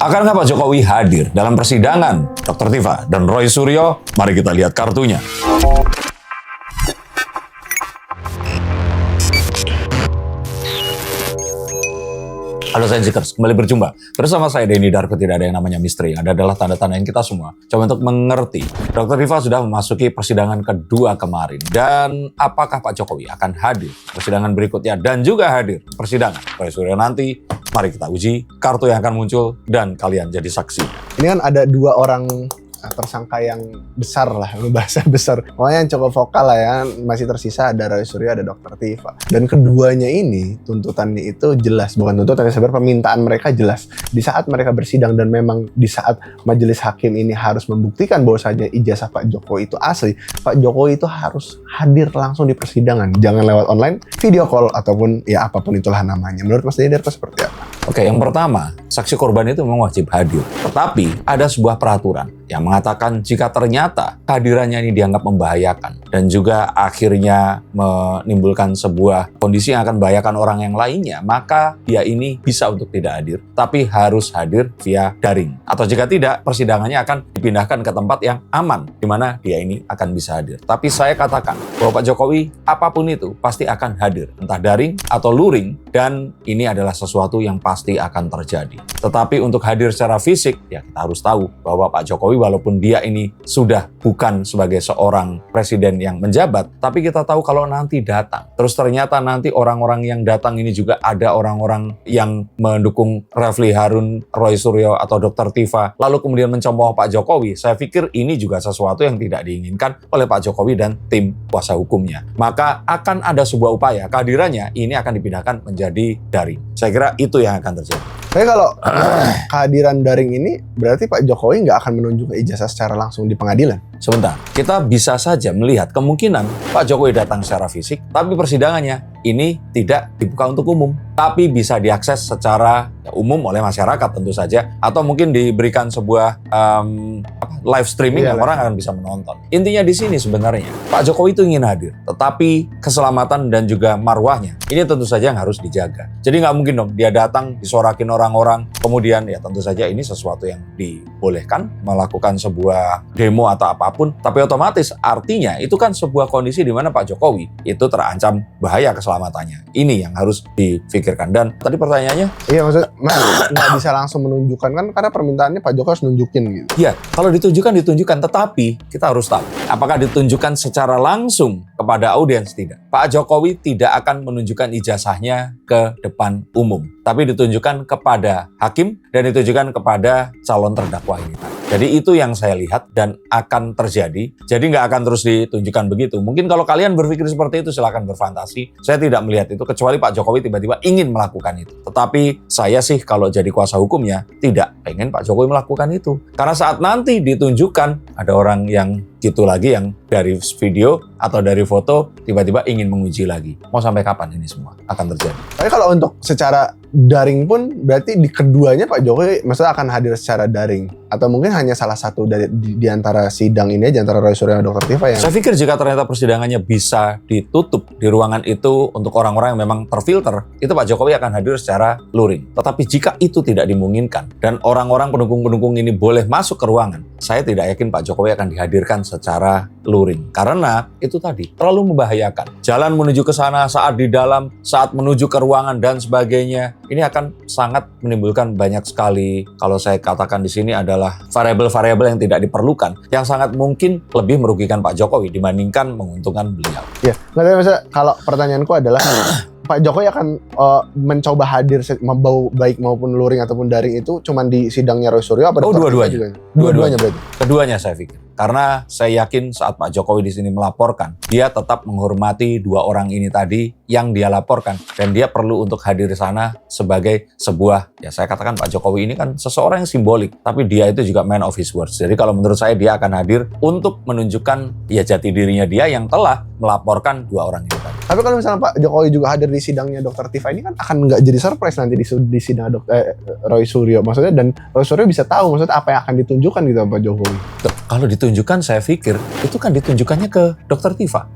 Akankah Pak Jokowi hadir dalam persidangan Dr. Tifa dan Roy Suryo? Mari kita lihat kartunya. Halo Sensitors, kembali berjumpa bersama saya Denny Darko. Tidak ada yang namanya misteri, ada adalah tanda-tanda yang kita semua coba untuk mengerti. Dr. Tifa sudah memasuki persidangan kedua kemarin, dan apakah Pak Jokowi akan hadir persidangan berikutnya dan juga hadir persidangan Roy Suryo nanti? Mari kita uji kartu yang akan muncul dan kalian jadi saksi. Ini kan ada dua orang tersangka yang besar lah, bahasa besar. Pokoknya yang cukup vokal lah ya. Masih tersisa ada Roy Suryo, ada Dr. Tifa. Dan keduanya ini tuntutannya itu jelas. Bukan tuntutan, sebenarnya permintaan mereka jelas. Di saat mereka bersidang dan memang di saat majelis hakim ini harus membuktikan bahwasanya ijazah Pak Jokowi itu asli, Pak Jokowi itu harus hadir langsung di persidangan. Jangan lewat online, video call, ataupun ya apapun itulah namanya. Menurut Mas Denny Darko seperti apa? Oke, yang pertama, saksi korban itu memang wajib hadir. Tetapi ada sebuah peraturan yang mengatakan jika ternyata kehadirannya ini dianggap membahayakan dan juga akhirnya menimbulkan sebuah kondisi yang akan membahayakan orang yang lainnya, maka dia ini bisa untuk tidak hadir, tapi harus hadir via daring. Atau jika tidak, persidangannya akan dipindahkan ke tempat yang aman, di mana dia ini akan bisa hadir. Tapi saya katakan bahwa Pak Jokowi, apapun itu, pasti akan hadir. Entah daring atau luring, dan ini adalah sesuatu yang pasti akan terjadi. Tetapi untuk hadir secara fisik, ya kita harus tahu bahwa Pak Jokowi walaupun dia ini sudah bukan sebagai seorang presiden yang menjabat, tapi kita tahu kalau nanti datang, terus ternyata nanti orang-orang yang datang ini juga ada orang-orang yang mendukung Refli Harun, Roy Suryo, atau Dr. Tifa, lalu kemudian mencemooh Pak Jokowi, saya pikir ini juga sesuatu yang tidak diinginkan oleh Pak Jokowi dan tim kuasa hukumnya. Maka akan ada sebuah upaya kehadirannya ini akan dipindahkan menjadi daring. Saya kira itu yang akan terjadi. Tapi kalau kehadiran daring ini berarti Pak Jokowi nggak akan menunjukkan ijazah secara langsung di pengadilan? Sebentar, kita bisa saja melihat kemungkinan Pak Jokowi datang secara fisik, tapi persidangannya ini tidak dibuka untuk umum, tapi bisa diakses secara umum oleh masyarakat tentu saja, atau mungkin diberikan sebuah live streaming yang orang akan bisa menonton. Intinya di sini sebenarnya Pak Jokowi itu ingin hadir, tetapi keselamatan dan juga marwahnya ini tentu saja yang harus dijaga. Jadi nggak mungkin dong dia datang disorakin orang-orang, kemudian ya tentu saja ini sesuatu yang dibolehkan melakukan sebuah demo atau apapun, tapi otomatis artinya itu kan sebuah kondisi di mana Pak Jokowi itu terancam bahaya keselamatannya. Ini yang harus difikirkan. Dan tadi pertanyaannya? Iya, maksudnya nggak bisa langsung menunjukkan kan, karena permintaannya Pak Jokowi harus nunjukin gitu. Iya, kalau ditunjukkan, tetapi kita harus tahu apakah ditunjukkan secara langsung kepada audiens. Tidak. Pak Jokowi tidak akan menunjukkan ijazahnya ke depan umum, tapi ditunjukkan kepada hakim dan ditunjukkan kepada calon terdakwa ini. Jadi itu yang saya lihat dan akan terjadi. Jadi nggak akan terus ditunjukkan begitu. Mungkin kalau kalian berpikir seperti itu silakan berfantasi. Saya tidak melihat itu kecuali Pak Jokowi tiba-tiba ingin melakukan itu. Tetapi saya sih kalau jadi kuasa hukumnya tidak pengen Pak Jokowi melakukan itu. Karena saat nanti ditunjukkan ada orang yang gitu lagi yang dari video atau dari foto tiba-tiba ingin menguji lagi. Mau sampai kapan ini semua akan terjadi? Tapi kalau untuk secara daring pun berarti di keduanya Pak Jokowi maksudnya akan hadir secara daring, atau mungkin hanya salah satu dari di antara sidang ini aja, antara Roy Suryo dan Dr. Tifa yang... Saya pikir jika ternyata persidangannya bisa ditutup di ruangan itu untuk orang-orang yang memang terfilter, itu Pak Jokowi akan hadir secara luring. Tetapi jika itu tidak dimungkinkan dan orang-orang pendukung-pendukung ini boleh masuk ke ruangan, saya tidak yakin Pak Jokowi akan dihadirkan secara luring. Karena itu tadi terlalu membahayakan. Jalan menuju ke sana, saat di dalam, saat menuju ke ruangan dan sebagainya, ini akan sangat menimbulkan banyak sekali, kalau saya katakan di sini adalah variabel-variabel yang tidak diperlukan, yang sangat mungkin lebih merugikan Pak Jokowi dibandingkan menguntungkan beliau. Ya, nggak tahu, maksudnya kalau pertanyaanku adalah Pak Jokowi akan mencoba hadir baik maupun luring ataupun daring itu cuman di sidangnya Roy Suryo apa? Dua-duanya. Dua-duanya berarti. Keduanya saya pikir. Karena saya yakin saat Pak Jokowi di sini melaporkan, dia tetap menghormati dua orang ini tadi yang dia laporkan, dan dia perlu untuk hadir di sana sebagai sebuah, ya saya katakan Pak Jokowi ini kan seseorang yang simbolik, tapi dia itu juga man of his words. Jadi kalau menurut saya dia akan hadir untuk menunjukkan ya jati dirinya dia yang telah melaporkan dua orang ini tadi. Tapi kalau misalnya Pak Jokowi juga hadir di sidangnya Dr. Tifa ini kan akan nggak jadi surprise nanti di sidang Roy Suryo, maksudnya, dan Roy Suryo bisa tahu maksudnya apa yang akan ditunjukkan gitu Pak Jokowi. Kalau ditunjukkan saya pikir itu kan ditunjukkannya ke Dr. Tifa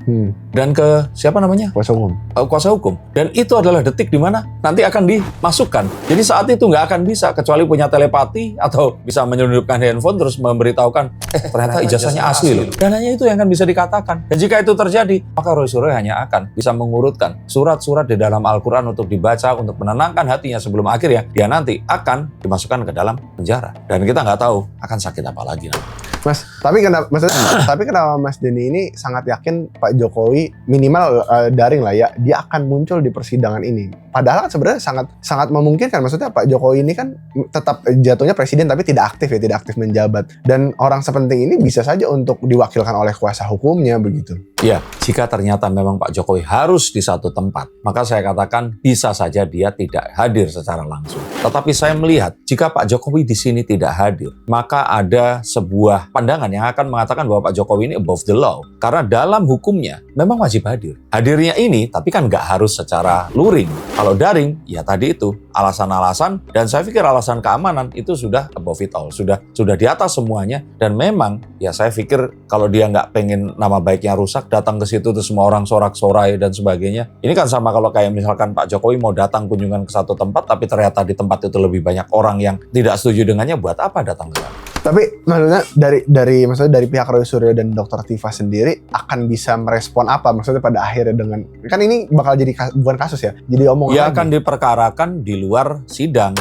dan ke siapa namanya? Kuasa umum. Kuasa hukum. Dan itu adalah detik di mana nanti akan dimasukkan. Jadi saat itu nggak akan bisa kecuali punya telepati atau bisa menyelundupkan handphone terus memberitahukan ternyata ijazahnya asli loh. Dan hanya itu yang akan bisa dikatakan. Dan jika itu terjadi, maka Roy Suryo hanya akan bisa mengurutkan surat-surat di dalam Al-Quran untuk dibaca, untuk menenangkan hatinya sebelum akhirnya dia nanti akan dimasukkan ke dalam penjara. Dan kita nggak tahu akan sakit apa lagi nanti. Mas, tapi kenapa Mas Denny ini sangat yakin Pak Jokowi minimal daring lah ya, dia akan muncul di persidangan ini. Padahal kan sebenarnya sangat memungkinkan. Maksudnya Pak Jokowi ini kan tetap jatuhnya presiden tapi tidak aktif menjabat. Dan orang sepenting ini bisa saja untuk diwakilkan oleh kuasa hukumnya begitu. Ya, jika ternyata memang Pak Jokowi harus di satu tempat, maka saya katakan bisa saja dia tidak hadir secara langsung. Tetapi saya melihat jika Pak Jokowi di sini tidak hadir, maka ada sebuah pandangan yang akan mengatakan bahwa Pak Jokowi ini above the law. Karena dalam hukumnya memang wajib hadir. Hadirnya ini tapi kan nggak harus secara luring. Kalau daring, ya tadi itu alasan-alasan, dan saya pikir alasan keamanan itu sudah above it all, sudah di atas semuanya. Dan memang ya saya pikir kalau dia nggak pengen nama baiknya rusak, datang ke situ terus semua orang sorak-sorai dan sebagainya. Ini kan sama kalau kayak misalkan Pak Jokowi mau datang kunjungan ke satu tempat, tapi ternyata di tempat itu lebih banyak orang yang tidak setuju dengannya, buat apa datang ke sana? Tapi maksudnya dari pihak Roy Suryo dan Dr. Tifa sendiri akan bisa merespon apa? Maksudnya pada akhirnya dengan kan ini bakal jadi bukan kasus ya, jadi omongan. Ya akan diperkarakan di luar sidang.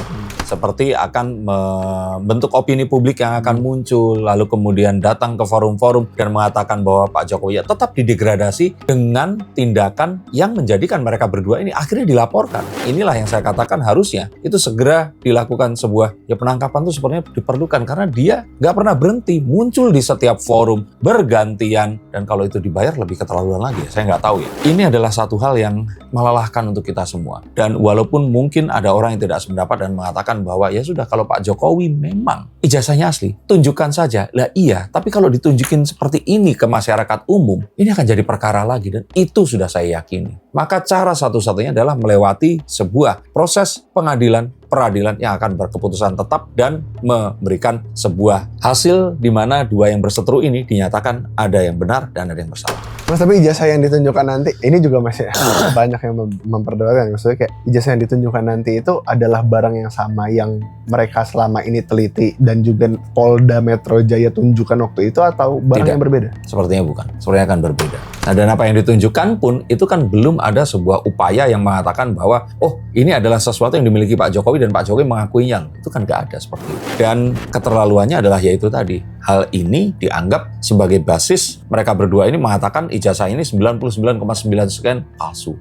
Seperti akan membentuk opini publik yang akan muncul, lalu kemudian datang ke forum-forum dan mengatakan bahwa Pak Jokowi ya tetap didegradasi dengan tindakan yang menjadikan mereka berdua ini akhirnya dilaporkan. Inilah yang saya katakan harusnya itu segera dilakukan sebuah penangkapan itu sebenarnya diperlukan, karena dia nggak pernah berhenti muncul di setiap forum bergantian, dan kalau itu dibayar lebih keterlaluan lagi ya, saya nggak tahu ya. Ini adalah satu hal yang melelahkan untuk kita semua, dan walaupun mungkin ada orang yang tidak sependapat dan mengatakan bahwa ya sudah, kalau Pak Jokowi memang ijazahnya asli, tunjukkan saja. Lah iya, tapi kalau ditunjukin seperti ini ke masyarakat umum, ini akan jadi perkara lagi, dan itu sudah saya yakini. Maka cara satu-satunya adalah melewati sebuah proses peradilan yang akan berkeputusan tetap dan memberikan sebuah hasil di mana dua yang berseteru ini dinyatakan ada yang benar dan ada yang bersalah. Mas, tapi ijazah yang ditunjukkan nanti, ini juga masih banyak yang memperdebatkan. Maksudnya kayak ijazah yang ditunjukkan nanti itu adalah barang yang sama yang mereka selama ini teliti dan juga Polda Metro Jaya tunjukkan waktu itu, atau barang yang berbeda? Sepertinya bukan. Sepertinya akan berbeda. Nah, dan apa yang ditunjukkan pun itu kan belum ada sebuah upaya yang mengatakan bahwa oh ini adalah sesuatu yang dimiliki Pak Jokowi dan Pak Jokowi mengakuinya. Itu kan nggak ada seperti itu. Dan keterlaluannya adalah yaitu tadi. Hal ini dianggap sebagai basis mereka berdua ini mengatakan ijazah ini 99,9 sekian palsu.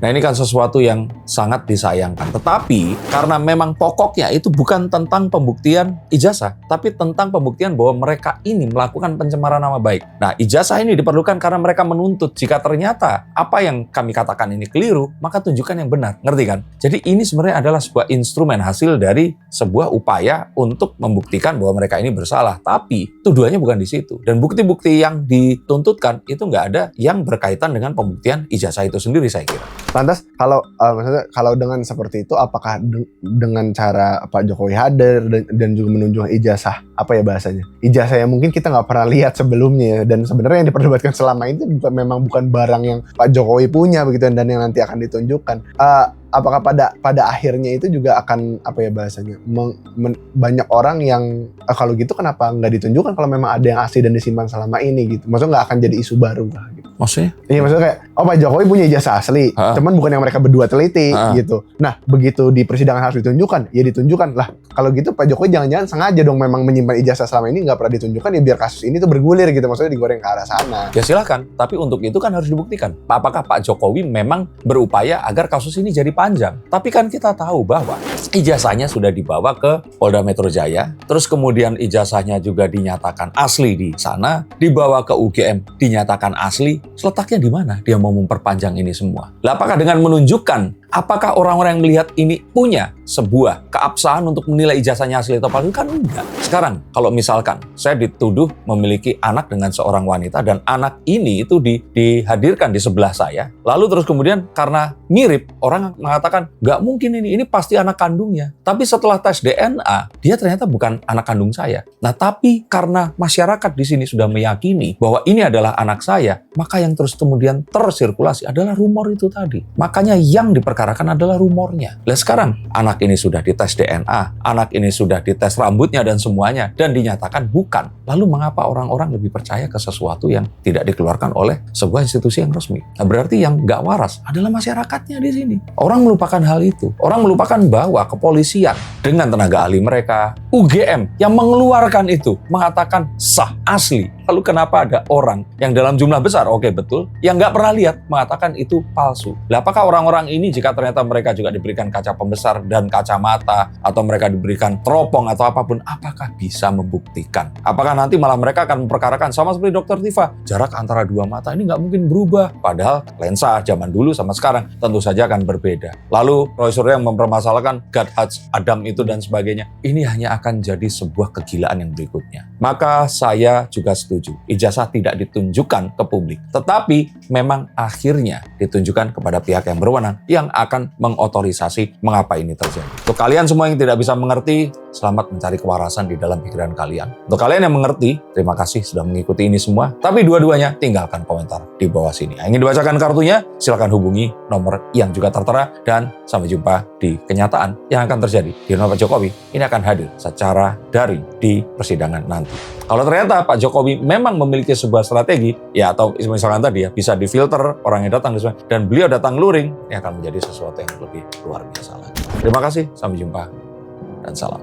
Nah, ini kan sesuatu yang sangat disayangkan. Tetapi karena memang pokoknya itu bukan tentang pembuktian ijazah, tapi tentang pembuktian bahwa mereka ini melakukan pencemaran nama baik. Nah, ijazah ini diperlukan karena mereka menuntut jika ternyata apa yang kami katakan ini keliru, maka tunjukkan yang benar. Ngerti kan? Jadi ini sebenarnya adalah sebuah instrumen hasil dari sebuah upaya untuk membuktikan bahwa mereka ini bersalah. Tapi tuduhannya bukan di situ. Dan bukti-bukti yang dituntutkan itu nggak ada yang berkaitan dengan pembuktian ijazah itu sendiri, saya kira. Lantas maksudnya kalau dengan seperti itu, apakah dengan cara Pak Jokowi hadir dan juga menunjukkan ijazah, apa ya bahasanya, ijazah yang mungkin kita nggak pernah lihat sebelumnya, dan sebenarnya yang diperdebatkan selama ini memang bukan barang yang Pak Jokowi punya begitu, dan yang nanti akan ditunjukkan, apakah pada akhirnya itu juga akan apa ya bahasanya, banyak orang yang kalau gitu kenapa nggak ditunjukkan kalau memang ada yang asli dan disimpan selama ini gitu, maksudnya nggak akan jadi isu baru lah gitu. Maksudnya? Iya, maksudnya kayak Pak Jokowi punya ijazah asli, cuman bukan yang mereka berdua teliti gitu. Nah, begitu di persidangan harus ditunjukkan, ya ditunjukkan lah. Kalau gitu Pak Jokowi jangan-jangan sengaja dong memang menyimpan ijazah selama ini nggak pernah ditunjukkan, ya biar kasus ini tuh bergulir gitu, maksudnya digoreng ke arah sana. Ya silakan, tapi untuk itu kan harus dibuktikan. Apakah Pak Jokowi memang berupaya agar kasus ini jadi panjang? Tapi kan kita tahu bahwa ijazahnya sudah dibawa ke Polda Metro Jaya, terus kemudian ijazahnya juga dinyatakan asli di sana, dibawa ke UGM dinyatakan asli. Letaknya di mana dia mau memperpanjang ini semua? Lah, apakah dengan menunjukkan Apakah orang-orang yang melihat ini punya sebuah keabsahan untuk menilai ijazahnya asli atau palsu? Kan enggak. Sekarang, kalau misalkan saya dituduh memiliki anak dengan seorang wanita dan anak ini itu dihadirkan di sebelah saya, lalu terus kemudian karena mirip, orang mengatakan, nggak mungkin ini pasti anak kandungnya. Tapi setelah tes DNA, dia ternyata bukan anak kandung saya. Nah, tapi karena masyarakat di sini sudah meyakini bahwa ini adalah anak saya, maka yang terus kemudian tersirkulasi adalah rumor itu tadi. Makanya yang diperkarakan adalah rumornya. Nah, sekarang anak ini sudah dites DNA, anak ini sudah dites rambutnya dan semuanya, dan dinyatakan bukan. Lalu mengapa orang-orang lebih percaya ke sesuatu yang tidak dikeluarkan oleh sebuah institusi yang resmi? Nah, berarti yang nggak waras adalah masyarakatnya di sini. Orang melupakan hal itu. Orang melupakan bahwa kepolisian dengan tenaga ahli mereka, UGM yang mengeluarkan itu, mengatakan sah, asli. Lalu kenapa ada orang yang dalam jumlah besar, oke betul, yang nggak pernah lihat, mengatakan itu palsu? Nah, apakah orang-orang ini jika ternyata mereka juga diberikan kaca pembesar dan kacamata, atau mereka diberikan teropong atau apapun, apakah bisa membuktikan? Apakah nanti malah mereka akan memperkarakan sama seperti Dr. Tifa, jarak antara dua mata ini nggak mungkin berubah, padahal lensa zaman dulu sama sekarang tentu saja akan berbeda. Lalu Roy Suryo yang mempermasalahkan God Hatch Adam itu dan sebagainya, ini hanya akan jadi sebuah kegilaan yang berikutnya. Maka saya juga setuju, ijazah tidak ditunjukkan ke publik, tetapi memang akhirnya ditunjukkan kepada pihak yang berwenang yang akan mengotorisasi mengapa ini terjadi. Untuk kalian semua yang tidak bisa mengerti, selamat mencari kewarasan di dalam pikiran kalian. Untuk kalian yang mengerti, terima kasih sudah mengikuti ini semua. Tapi dua-duanya tinggalkan komentar di bawah sini. Ingin dibacakan kartunya? Silakan hubungi nomor yang juga tertera, dan sampai jumpa di kenyataan yang akan terjadi di rumah Pak Jokowi. Ini akan hadir secara daring di persidangan nanti. Kalau ternyata Pak Jokowi memang memiliki sebuah strategi, ya atau misalkan tadi ya, bisa difilter orang yang datang dan beliau datang luring, ini akan menjadi sesuatu yang lebih luar biasa lagi. Terima kasih, sampai jumpa, dan salam.